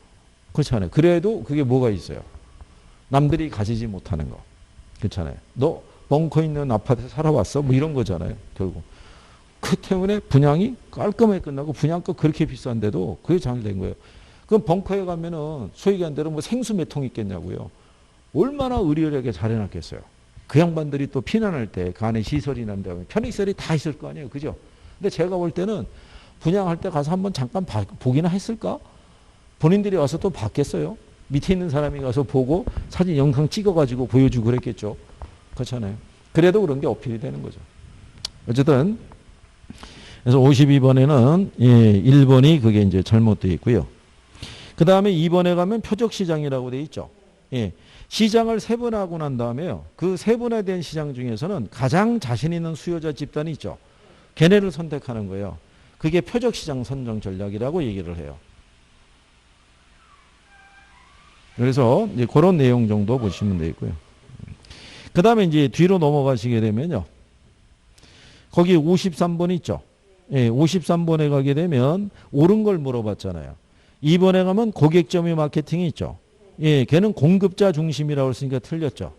그렇잖아요. 그래도 그게 뭐가 있어요. 남들이 가지지 못하는 거. 그렇잖아요. 너 벙커 있는 아파트에 살아봤어? 뭐 이런 거잖아요. 결국. 그 때문에 분양이 깔끔하게 끝나고 분양가 그렇게 비싼데도 그게 잘 된 거예요. 그럼 벙커에 가면은 소위 얘기한 대로 뭐 생수 몇 통 있겠냐고요. 얼마나 의리하게 잘 해놨겠어요. 그 양반들이 또 피난할 때 그 안에 시설이 난다면 편의시설이 다 있을 거 아니에요. 그죠? 근데 제가 볼 때는 분양할 때 가서 한번 잠깐 보기나 했을까? 본인들이 와서 또 봤겠어요? 밑에 있는 사람이 가서 보고 사진 영상 찍어가지고 보여주고 그랬겠죠. 그렇잖아요. 그래도 그런 게 어필이 되는 거죠. 어쨌든 그래서 52번에는 1번이 그게 이제 잘못되어 있고요. 그 다음에 2번에 가면 표적시장이라고 되어 있죠. 예. 시장을 세분화하고 난 다음에요. 그 세분화된 시장 중에서는 가장 자신 있는 수요자 집단이 있죠. 걔네를 선택하는 거예요. 그게 표적시장 선정 전략이라고 얘기를 해요. 그래서 이제 그런 내용 정도 보시면 되고요. 그 다음에 이제 뒤로 넘어가시게 되면요. 거기 53번 있죠. 예, 53번에 가게 되면 옳은 걸 물어봤잖아요. 2번에 가면 고객 점유 마케팅이 있죠. 예, 걔는 공급자 중심이라고 했으니까 틀렸죠.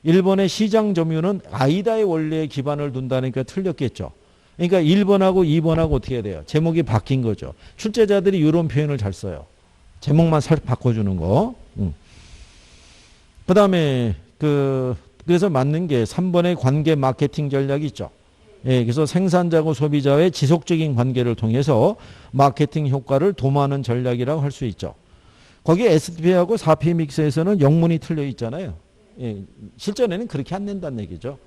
1번의 시장 점유는 아이다의 원리에 기반을 둔다니까 틀렸겠죠. 그러니까 1번하고 2번하고 어떻게 해야 돼요? 제목이 바뀐 거죠. 출제자들이 이런 표현을 잘 써요. 제목만 살짝 바꿔주는 거. 그 다음에 그래서 맞는 게 3번의 관계 마케팅 전략이 있죠. 예, 그래서 생산자하고 소비자의 지속적인 관계를 통해서 마케팅 효과를 도모하는 전략이라고 할 수 있죠. 거기 SP하고 4P 믹스에서는 영문이 틀려 있잖아요. 예, 실전에는 그렇게 안 낸다는 얘기죠.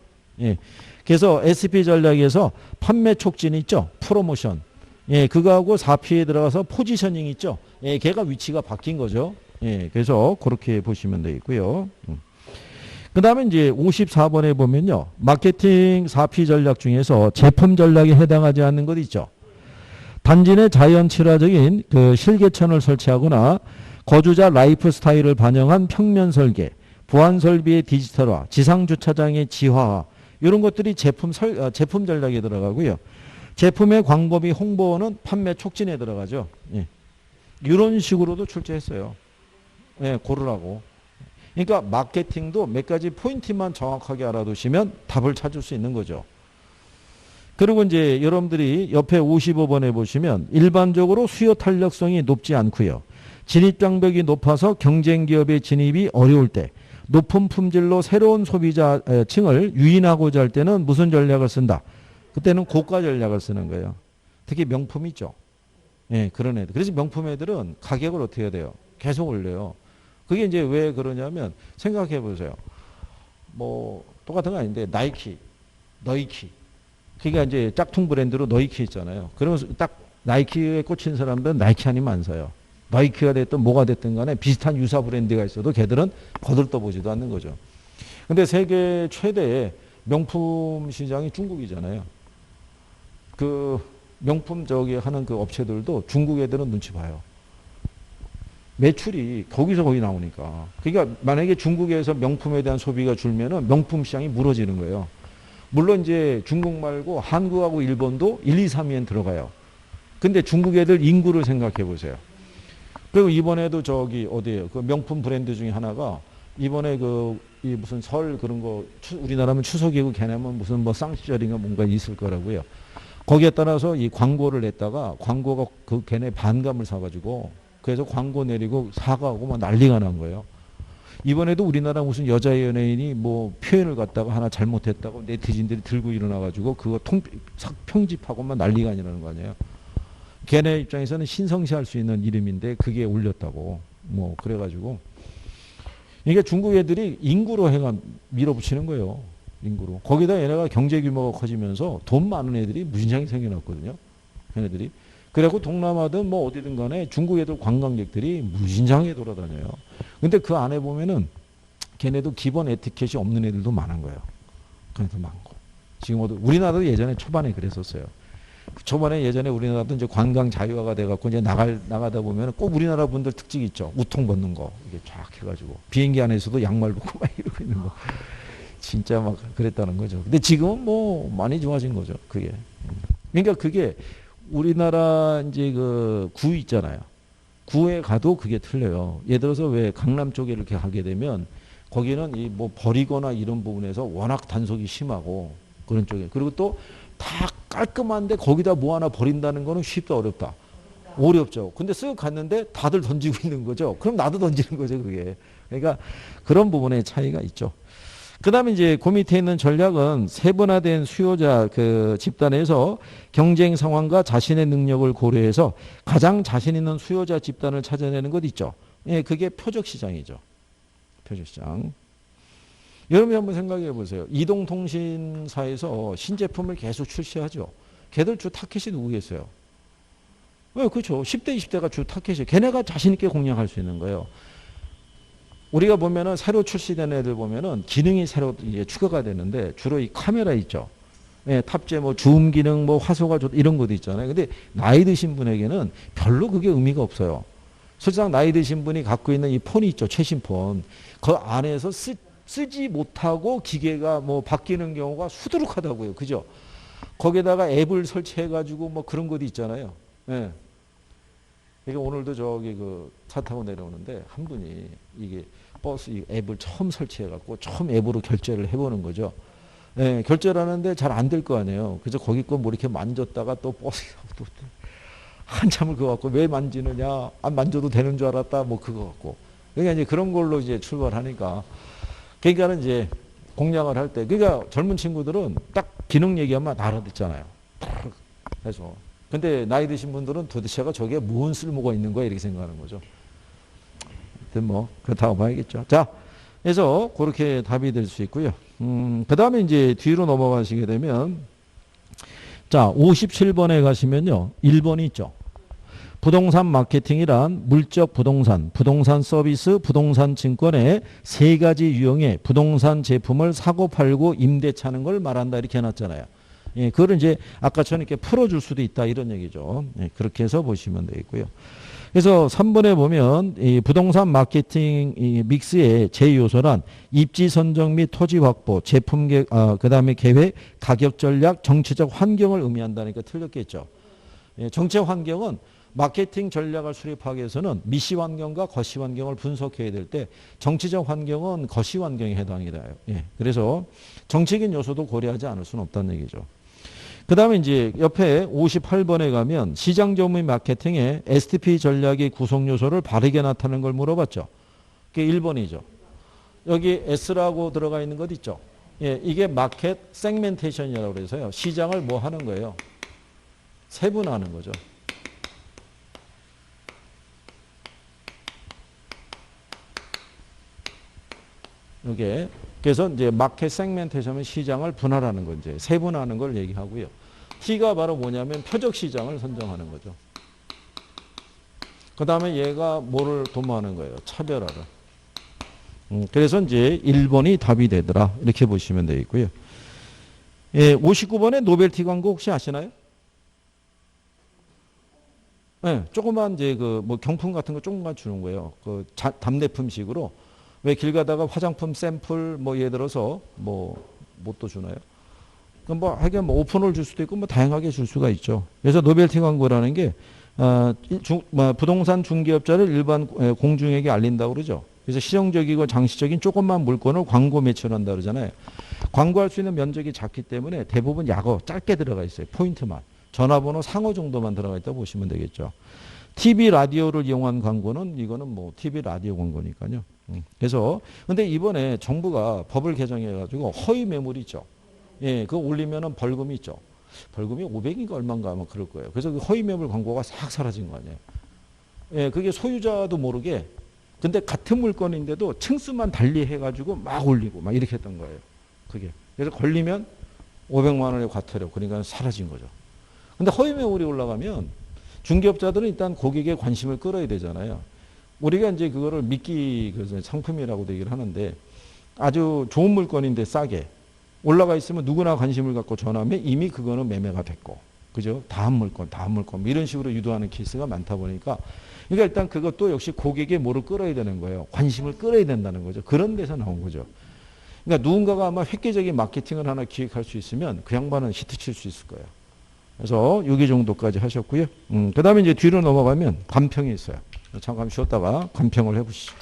예, 그래서 SP 전략에서 판매 촉진 있죠. 프로모션. 예, 그거하고 4P에 들어가서 포지셔닝 있죠. 예, 걔가 위치가 바뀐 거죠. 예, 그래서 그렇게 보시면 되겠고요. 그 다음에 이제 54번에 보면요. 마케팅 4P 전략 중에서 제품 전략에 해당하지 않는 것 있죠. 단지 내 자연 친화적인 그 실개천을 설치하거나 거주자 라이프 스타일을 반영한 평면 설계, 보안 설비의 디지털화, 지상 주차장의 지화화 이런 것들이 제품 전략에 들어가고요. 제품의 광고 및 홍보는 판매 촉진에 들어가죠. 예. 이런 식으로도 출제했어요. 예, 고르라고. 그러니까 마케팅도 몇 가지 포인트만 정확하게 알아두시면 답을 찾을 수 있는 거죠. 그리고 이제 여러분들이 옆에 55번에 보시면 일반적으로 수요 탄력성이 높지 않고요. 진입 장벽이 높아서 경쟁 기업의 진입이 어려울 때 높은 품질로 새로운 소비자층을 유인하고자 할 때는 무슨 전략을 쓴다? 그때는 고가 전략을 쓰는 거예요. 특히 명품 있죠. 예, 그런 애들. 그래서 명품 애들은 가격을 어떻게 해야 돼요? 계속 올려요. 그게 이제 왜 그러냐면 생각해 보세요. 뭐 똑같은 거 아닌데 나이키, 너이키. 그러니까 이제 짝퉁 브랜드로 너이키 있잖아요. 그러면서 딱 나이키에 꽂힌 사람들은 나이키 아니면 안 사요. 나이키가 됐든 뭐가 됐든 간에 비슷한 유사 브랜드가 있어도 걔들은 거들떠보지도 않는 거죠. 근데 세계 최대의 명품 시장이 중국이잖아요. 그 명품 저기 하는 그 업체들도 중국 애들은 눈치 봐요. 매출이 거기서 거기 나오니까. 그러니까 만약에 중국에서 명품에 대한 소비가 줄면은 명품 시장이 무너지는 거예요. 물론 이제 중국 말고 한국하고 일본도 1, 2, 3위엔 들어가요. 근데 중국 애들 인구를 생각해 보세요. 그리고 이번에도 저기 어디에요? 그 명품 브랜드 중에 하나가 이번에 이 무슨 설 그런 거 우리나라면 추석이고 걔네면 무슨 뭐 쌍시절인가 뭔가 있을 거라고요. 거기에 따라서 이 광고를 냈다가 광고가 그 걔네 반감을 사가지고 그래서 광고 내리고 사과하고 막 난리가 난 거예요. 이번에도 우리나라 무슨 여자 연예인이 뭐 표현을 갖다가 하나 잘못했다고 네티즌들이 들고 일어나가지고 그거 평집하고 막 난리가 아니라는 거 아니에요. 걔네 입장에서는 신성시할 수 있는 이름인데 그게 올렸다고 뭐 그래가지고 이게 중국 애들이 인구로 해가 밀어붙이는 거예요. 인구로. 거기다 얘네가 경제 규모가 커지면서 돈 많은 애들이 무진장이 생겨났거든요. 걔네들이. 그래갖고 동남아든 뭐 어디든 간에 중국 애들 관광객들이 무진장에 돌아다녀요. 근데 그 안에 보면은 걔네도 기본 에티켓이 없는 애들도 많은 거예요. 그래도 많고. 지금 우리나라도 예전에 초반에 그랬었어요. 초반에 예전에 우리나라도 이제 관광 자유화가 돼갖고 이제 나가다 보면 꼭 우리나라 분들 특징이 있죠. 우통 벗는 거. 이게 쫙 해가지고. 비행기 안에서도 양말 벗고 막 이러고 있는 거. 진짜 막 그랬다는 거죠. 근데 지금은 뭐 많이 좋아진 거죠. 그게. 그러니까 그게 우리나라 이제 그 구 있잖아요. 구에 가도 그게 틀려요. 예를 들어서 왜 강남 쪽에 이렇게 가게 되면 거기는 이 뭐 버리거나 이런 부분에서 워낙 단속이 심하고 그런 쪽에. 그리고 또 다 깔끔한데 거기다 뭐 하나 버린다는 거는 쉽다 어렵다. 어렵죠. 근데 쓱 갔는데 다들 던지고 있는 거죠. 그럼 나도 던지는 거죠, 그게. 그러니까 그런 부분의 차이가 있죠. 그 다음에 이제 그 밑에 있는 전략은 세분화된 수요자 그 집단에서 경쟁 상황과 자신의 능력을 고려해서 가장 자신 있는 수요자 집단을 찾아내는 것 있죠. 예, 그게 표적 시장이죠. 표적 시장. 여러분이 한번 생각해 보세요. 이동통신사에서 신제품을 계속 출시하죠. 걔들 주 타켓이 누구겠어요? 그렇죠. 10대, 20대가 주 타켓이에요. 걔네가 자신 있게 공략할 수 있는 거예요. 우리가 보면은 새로 출시된 애들 보면은 기능이 새로 이제 추가가 되는데 주로 이 카메라 있죠. 예, 탑재 뭐 줌 기능 뭐 화소가 좋다 이런 것도 있잖아요. 근데 나이 드신 분에게는 별로 그게 의미가 없어요. 실상 나이 드신 분이 갖고 있는 이 폰이 있죠. 최신 폰. 그 안에서 쓰지 못하고 기계가 뭐 바뀌는 경우가 수두룩하다고요. 그죠? 거기다가 앱을 설치해 가지고 뭐 그런 것도 있잖아요. 예. 이게 오늘도 저기 그 차 타고 내려오는데 한 분이 이게 버스 이 앱을 처음 설치해 갖고 처음 앱으로 결제를 해보는 거죠. 예, 결제를 하는데 잘 안 될 거 아니에요. 그래서 거기 거 뭐 이렇게 만졌다가 또 버스 또 한참을 그거 갖고 왜 만지느냐, 안 만져도 되는 줄 알았다, 뭐 그거 갖고. 그러니까 이제 그런 걸로 이제 출발하니까. 그러니까는 이제 공략을 할 때, 그러니까 젊은 친구들은 딱 기능 얘기하면 다 알아듣잖아요. 해서. 근데 나이 드신 분들은 도대체가 저게 무슨 쓸모가 있는 거야 이렇게 생각하는 거죠. 하여튼 뭐 그렇다고 봐야겠죠. 자, 그래서 그렇게 답이 될 수 있고요. 그 다음에 이제 뒤로 넘어가시게 되면 자, 57번에 가시면요. 1번이 있죠. 부동산 마케팅이란 물적 부동산, 부동산 서비스, 부동산 증권의 세 가지 유형의 부동산 제품을 사고 팔고 임대차는 걸 말한다 이렇게 해놨잖아요. 예, 그걸 이제 아까처럼 이렇게 풀어줄 수도 있다 이런 얘기죠. 예, 그렇게 해서 보시면 되겠고요. 그래서 3번에 보면 이 부동산 마케팅 이 믹스의 제2요소란 입지 선정 및 토지 확보, 제품 그다음에 계획, 가격 전략, 정치적 환경을 의미한다니까 틀렸겠죠. 예, 정책 환경은 마케팅 전략을 수립하기 위해서는 미시 환경과 거시 환경을 분석해야 될 때 정치적 환경은 거시 환경에 해당이 돼요. 예, 그래서 정치적인 요소도 고려하지 않을 수는 없다는 얘기죠. 그 다음에 이제 옆에 58번에 가면 시장 전문 마케팅의 STP 전략의 구성 요소를 바르게 나타내는 걸 물어봤죠. 그게 1번이죠. 여기 S라고 들어가 있는 것 있죠. 예, 이게 마켓 세그멘테이션이라고 그래서요. 시장을 뭐 하는 거예요? 세분화하는 거죠. 이게 그래서 이제 마켓 세그멘테이션은 시장을 분할하는 거 이제 세분화하는 걸 얘기하고요. T가 바로 뭐냐면 표적 시장을 선정하는 거죠. 그 다음에 얘가 뭐를 도모하는 거예요? 차별화를. 그래서 이제 1번이 답이 되더라. 이렇게 보시면 되겠고요. 예, 59번에 노벨티 광고 혹시 아시나요? 네, 조그만 이제 그 뭐 경품 같은 거 조금만 주는 거예요. 그 답례품식으로. 왜 길 가다가 화장품 샘플 뭐 예를 들어서 뭐 또 주나요? 그럼 뭐 하여간 뭐 오픈을 줄 수도 있고 뭐 다양하게 줄 수가 있죠. 그래서 노벨티 광고라는 게 부동산 중개업자를 일반 공중에게 알린다고 그러죠. 그래서 실용적이고 장시적인 조그만 물건을 광고 매출한다 그러잖아요. 광고할 수 있는 면적이 작기 때문에 대부분 약어 짧게 들어가 있어요. 포인트만. 전화번호 상호 정도만 들어가 있다고 보시면 되겠죠. TV 라디오를 이용한 광고는 이거는 뭐 TV 라디오 광고니까요. 그래서 근데 이번에 정부가 법을 개정해 가지고 허위 매물이 있죠. 예, 그거 올리면은 벌금이 있죠. 벌금이 500인가 얼마인가 아마 그럴 거예요. 그래서 그 허위 매물 광고가 싹 사라진 거 아니에요. 예, 그게 소유자도 모르게 근데 같은 물건인데도 층수만 달리 해 가지고 막 올리고 막 이렇게 했던 거예요. 그게. 그래서 걸리면 500만 원의 과태료 그러니까 사라진 거죠. 근데 허위 매물이 올라가면 중개업자들은 일단 고객의 관심을 끌어야 되잖아요. 우리가 이제 그거를 미끼 상품이라고도 얘기를 하는데 아주 좋은 물건인데 싸게 올라가 있으면 누구나 관심을 갖고 전화하면 이미 그거는 매매가 됐고, 그죠? 다음 물건 뭐 이런 식으로 유도하는 케이스가 많다 보니까 그러니까 일단 그것도 역시 고객의 뭐를 끌어야 되는 거예요. 관심을 끌어야 된다는 거죠. 그런 데서 나온 거죠. 그러니까 누군가가 아마 획기적인 마케팅을 하나 기획할 수 있으면 그 양반은 히트칠 수 있을 거예요. 그래서 6위 정도까지 하셨고요. 그 다음에 이제 뒤로 넘어가면 간평이 있어요. 잠깐 쉬었다가 간평을 해보시죠.